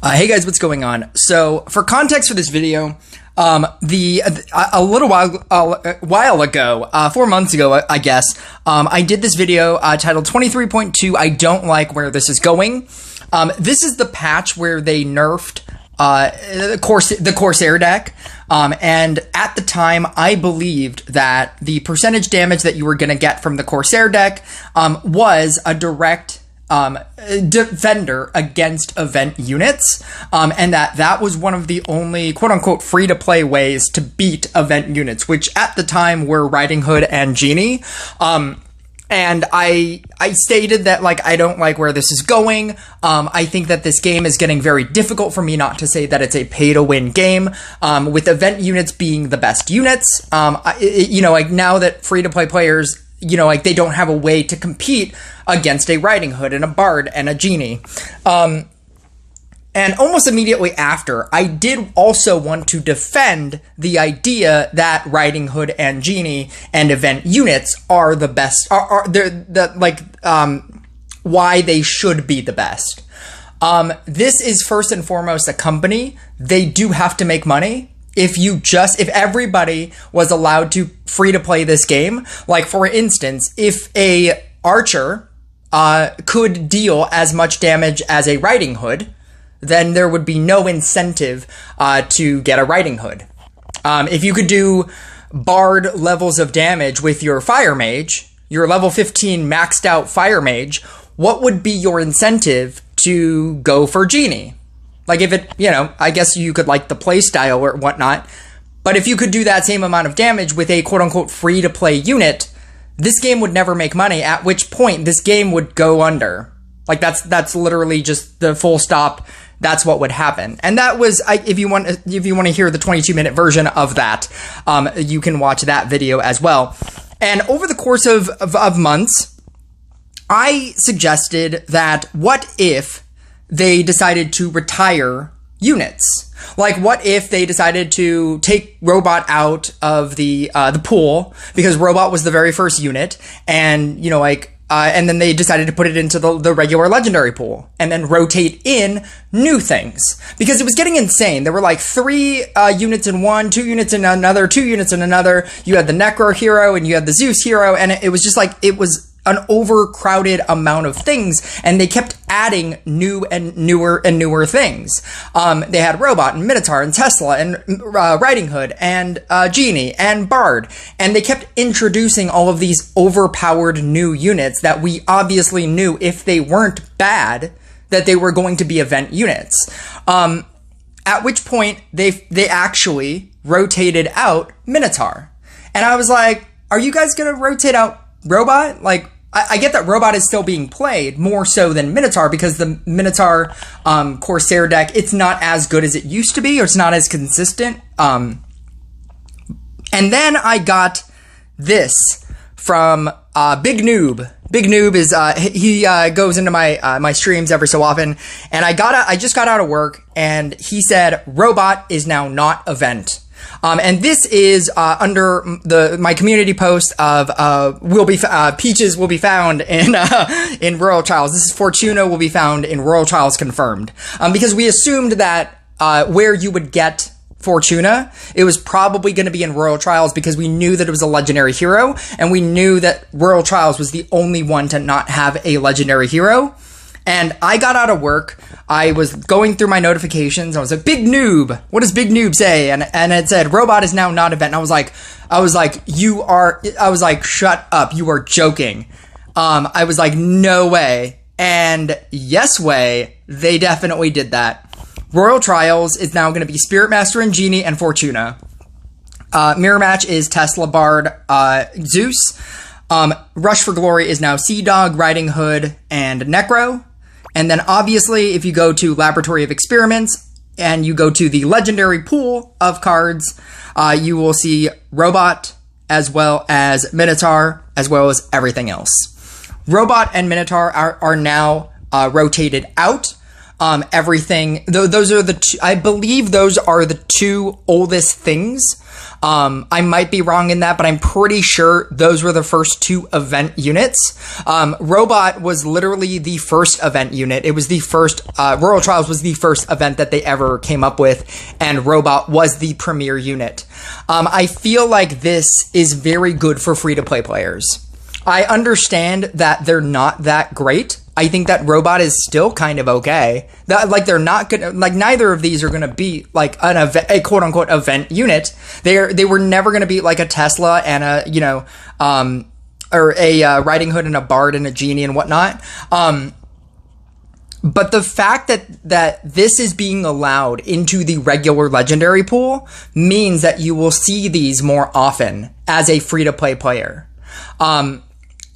Hey guys, what's going on? So, for context for this video, a little while ago, 4 months ago, I guess, I did this video titled 23.2. I don't like where this is going. This is the patch where they nerfed the Corsair deck. And at the time, I believed that the percentage damage that you were going to get from the Corsair deck was a direct defender against event units, and that was one of the only quote-unquote free-to-play ways to beat event units, which at the time were Riding Hood and Genie. And I stated that, like, I don't like where this is going. I think that this game is getting very difficult for me, not to say that it's a pay-to-win game, with event units being the best units. Like, now that free-to-play players, they don't have a way to compete against a Riding Hood and a Bard and a Genie. And almost immediately after, I did also want to defend the idea that Riding Hood and Genie and event units are the best, why they should be the best. This is first and foremost a company. They do have to make money. If everybody was allowed to free to play this game, like for instance, if a archer could deal as much damage as a Riding Hood, then there would be no incentive to get a Riding Hood. If you could do Bard levels of damage with your Fire Mage, your level 15 maxed out Fire Mage, what would be your incentive to go for Genie? Like if it, I guess you could like the playstyle or whatnot, but if you could do that same amount of damage with a quote-unquote free-to-play unit, this game would never make money, at which point this game would go under. Like that's literally just the full stop. That's what would happen. And that was, if you want to hear the 22-minute version of that, you can watch that video as well. And over the course of months, I suggested that what if they decided to retire units? Like, what if they decided to take Robot out of the pool, because Robot was the very first unit, and, and then they decided to put it into the regular legendary pool, and then rotate in new things. Because it was getting insane. There were like 3 units in one, 2 units in another, 2 units in another. You had the Necro hero, and you had the Zeus hero, and it was just like, it was an overcrowded amount of things, and they kept adding new and newer things. They had Robot and Minotaur and Tesla and Riding Hood and Genie and Bard, and they kept introducing all of these overpowered new units that we obviously knew, if they weren't bad, that they were going to be event units. At which point they actually rotated out Minotaur, and I was like, are you guys gonna rotate out Robot? Like, I get that Robot is still being played more so than Minotaur, because the Minotaur Corsair deck, it's not as good as it used to be, or it's not as consistent. And then I got this from Big Noob. Big Noob is he goes into my streams every so often, and I just got out of work, and he said Robot is now not event. And this is under my community post of Peaches will be found in Royal Trials. This is Fortuna will be found in Royal Trials confirmed. Because we assumed that where you would get Fortuna, it was probably going to be in Royal Trials, because we knew that it was a legendary hero, and we knew that Royal Trials was the only one to not have a legendary hero. And I got out of work, I was going through my notifications, I was like, Big Noob, what does Big Noob say? And it said, Robot is now not event. And I was like, shut up, you are joking. I was like, no way. And yes way, they definitely did that. Royal Trials is now going to be Spirit Master and Genie and Fortuna. Mirror Match is Tesla, Bard, Zeus. Rush for Glory is now Sea Dog, Riding Hood, and Necro. And then obviously, if you go to Laboratory of Experiments and you go to the legendary pool of cards, you will see Robot as well as Minotaur, as well as everything else. Robot and Minotaur are now rotated out. Everything, those are the two, I believe those are the 2 oldest things. I might be wrong in that, but I'm pretty sure those were the first 2 event units. Robot was literally the first event unit. It was the first, Royal Trials was the first event that they ever came up with, and Robot was the premier unit. I feel like this is very good for free-to-play players. I understand that they're not that great. I think that Robot is still kind of okay. Like, they're not gonna, like, neither of these are gonna be like a quote unquote event unit. They were never gonna be like a Tesla and a, you know, or a Riding Hood and a Bard and a Genie and whatnot. But the fact that this is being allowed into the regular legendary pool means that you will see these more often as a free-to-play player.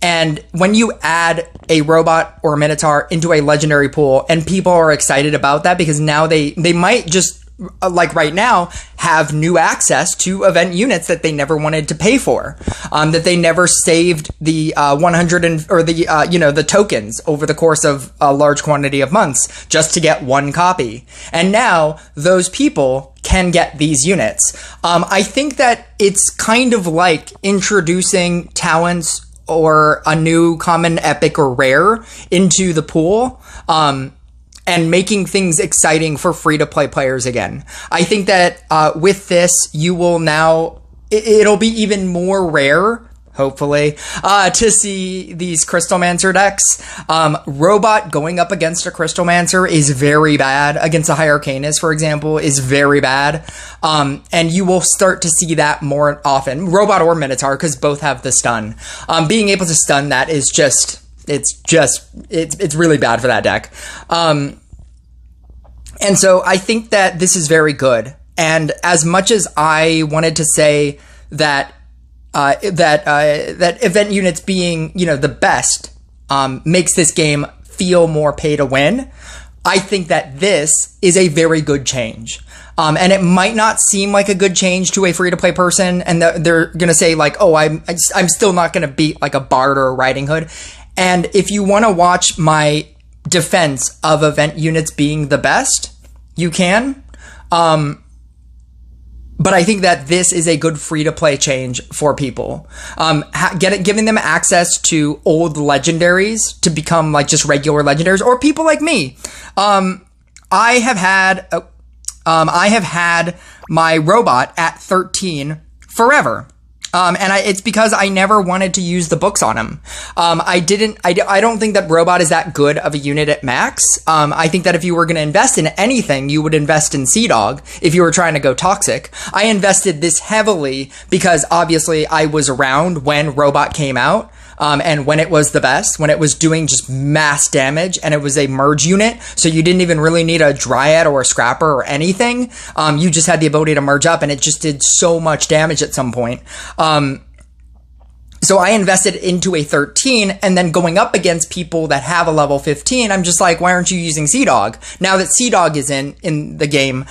And when you add a Robot or a Minotaur into a legendary pool, and people are excited about that because now they might just, like right now, have new access to event units that they never wanted to pay for, that they never saved the 100 or the you know, the tokens over the course of a large quantity of months just to get one copy. And now those people can get these units. I think that it's kind of like introducing talents or a new common, epic, or rare into the pool, and making things exciting for free-to-play players again. I think that with this, you will now, it'll be even more rare, hopefully, to see these Crystalmancer decks. Robot going up against a Crystalmancer is very bad. Against a High Arcanist, for example, is very bad. And you will start to see that more often. Robot or Minotaur, because both have the stun. Being able to stun that is just, it's really bad for that deck. And so I think that this is very good. And as much as I wanted to say that that event units being, you know, the best, makes this game feel more pay to win, I think that this is a very good change. And it might not seem like a good change to a free-to-play person, and they're going to say like, oh, I'm still not going to beat like a Bard or a Riding Hood. And if you want to watch my defense of event units being the best, you can. But I think that this is a good free-to-play change for people. Giving them access to old legendaries to become like just regular legendaries, or people like me. I have had my Robot at 13 forever. It's because I never wanted to use the books on him. I don't think that Robot is that good of a unit at max. I think that if you were going to invest in anything, you would invest in Sea Dog if you were trying to go toxic. I invested this heavily because obviously I was around when Robot came out. And when it was the best, when it was doing just mass damage and it was a merge unit, so you didn't even really need a Dryad or a Scrapper or anything. You just had the ability to merge up and it just did so much damage at some point. So I invested into a 13, and then going up against people that have a level 15, I'm just like, why aren't you using Sea Dog? Now that Sea Dog is in the game,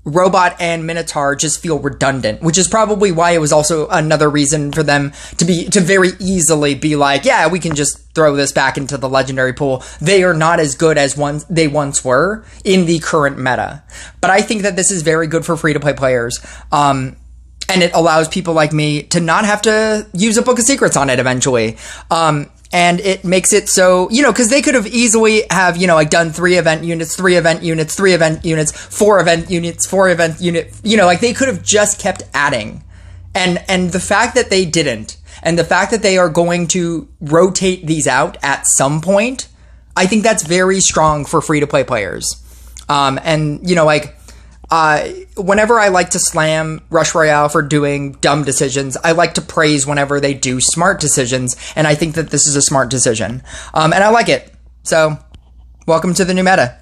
Robot and Minotaur just feel redundant, which is probably why it was also another reason for them to very easily be like, yeah, we can just throw this back into the legendary pool. They are not as good as they once were in the current meta. But I think that this is very good for free-to-play players. And it allows people like me to not have to use a Book of Secrets on it eventually. And it makes it so, you know, because they could have easily have, you know, like done 3 event units, 3 event units, 3 event units, 4 event units, 4 event unit, you know, like they could have just kept adding. And the fact that they didn't, and the fact that they are going to rotate these out at some point, I think that's very strong for free-to-play players. And, you know, like, whenever I like to slam Rush Royale for doing dumb decisions, I like to praise whenever they do smart decisions, and I think that this is a smart decision. And I like it. So, welcome to the new meta.